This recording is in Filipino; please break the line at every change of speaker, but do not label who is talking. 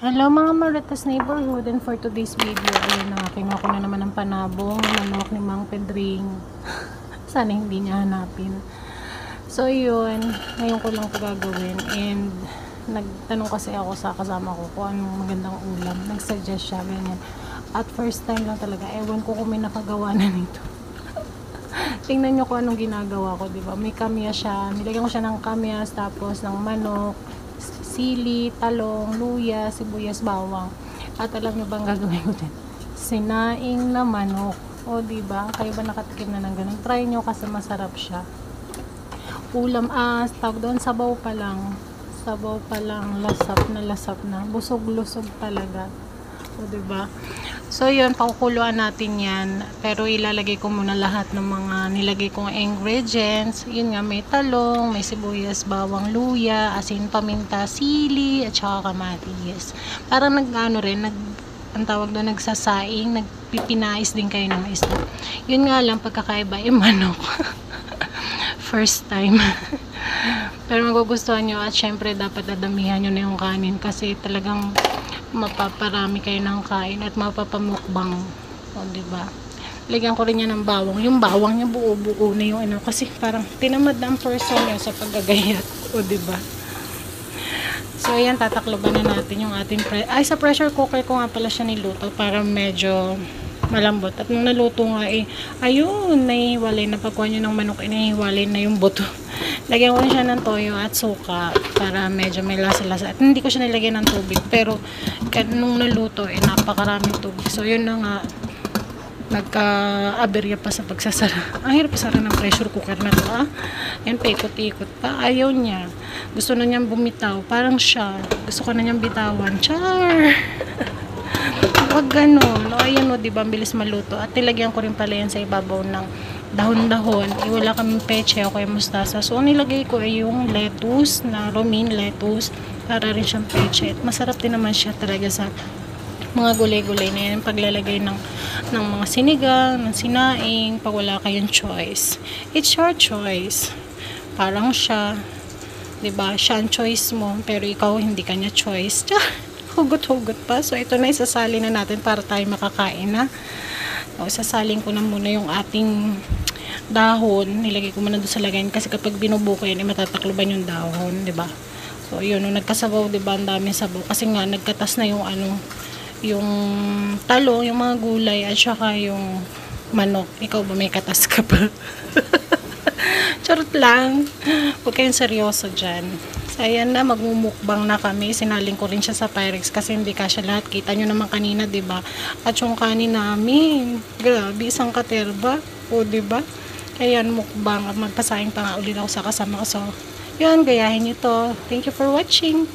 Hello mga Maritas Neighborhood, and for today's video, ayun na, kinuha ko na naman ng panabong manok ni Mang Pedring. Sana hindi niya hanapin. So yun, ngayon ko lang ito gagawin, and nagtanong kasi ako sa kasama ko kung anong magandang ulam. Nag-suggest siya, ganyan. At first time lang talaga, ewan ko kung may nakagawa na nito. Tingnan nyo kung anong ginagawa ko, diba? May kamya siya, nilagyan ko siya ng kamyas, tapos ng manok, sili, talong, luya, sibuyas, bawang. At alam nyo bang gagawin ko din? Sinaing na manok. O diba? Kayo ba nakatikim na ng ganun? Try nyo kasi masarap siya. Ulam, tawag doon, sabaw pa lang. Sabaw pa lang, lasap na. Busog-lusog talaga. O diba? So yun, pakukuluan natin yan. Pero ilalagay ko muna lahat ng mga nilagay kong ingredients. Yun nga, may talong, may sibuyas, bawang, luya, asin, paminta, sili, at saka kamatis. Parang ang tawag doon, nagsasaing, nagpipinais din kayo ng isda. Yun nga lang, pagkakaiba, manok. First time. Pero magugustuhan nyo, at syempre dapat dadamihan nyo na yung kanin kasi talagang mapaparami kayo ng kain at mapapamukbang. O diba? Lagyan ko rin yan ng bawang. Yung bawang niya buo-buo na yung kasi parang tinamad na ang person yun sa paggagayat. O diba? So ayan, tatakloban na natin yung ating sa pressure cooker ko nga pala siya niluto para medyo malambot. At nung naluto nga ayun, nahihiwalay na pagkuha nyo ng manok, nahihiwalay na yung buto. Lagyan ko siya ng toyo at suka para medyo may lasa-lasa. At hindi ko siya nilagyan ng tubig. Pero nung naluto, napakaraming tubig. So yun na nga, nagka-aberya pa sa pagsasara. Ang hirap pasara ng pressure cooker na to. Yan, paikot-ikot pa. Ayaw niya. Gusto na niyang bumitaw. Parang siya. Gusto ko na niyang bitawan. Char! Huwag ganun. O, ayan o, diba, bilis maluto. At nilagyan ko rin pala yan sa ibabaw ng dahon-dahon. Wala kaming peche o kaya mustasa. So, ang nilagay ko ay yung lettuce, na romaine lettuce, para rin siyang peche. At masarap din naman siya talaga sa mga gulay-gulay na yan. Paglalagay ng mga sinigang, ng sinaing, pag wala kayong choice. It's your choice. Parang siya, diba, siya ang choice mo, pero ikaw hindi kanya choice. Hugot-hugot pa. So, ito na, isasali na natin para tayo makakain na. O, isasalin ko na muna yung ating dahon. Nilagay ko muna doon sa lagayan kasi kapag binubuko yan, matatakloban yung dahon, diba? So, yun, nung nagkasabaw, diba, ang daming sabaw. Kasi nga, nagkatas na yung yung talong, yung mga gulay, at saka yung manok. Ikaw ba, may katas ka pa? Charot lang. Huwag kayong seryoso dyan. So, ayan na, magmumukbang na kami. Sinaling ko rin siya sa Pyrex kasi hindi kasya lahat. Kita nyo naman kanina, diba? At yung kanin namin, grabe, isang katerba. O, diba? Ayan, mukbang. Magpasaing pa nga ulit ako sa kasama ko. So, yun, gayahin nyo to. Thank you for watching.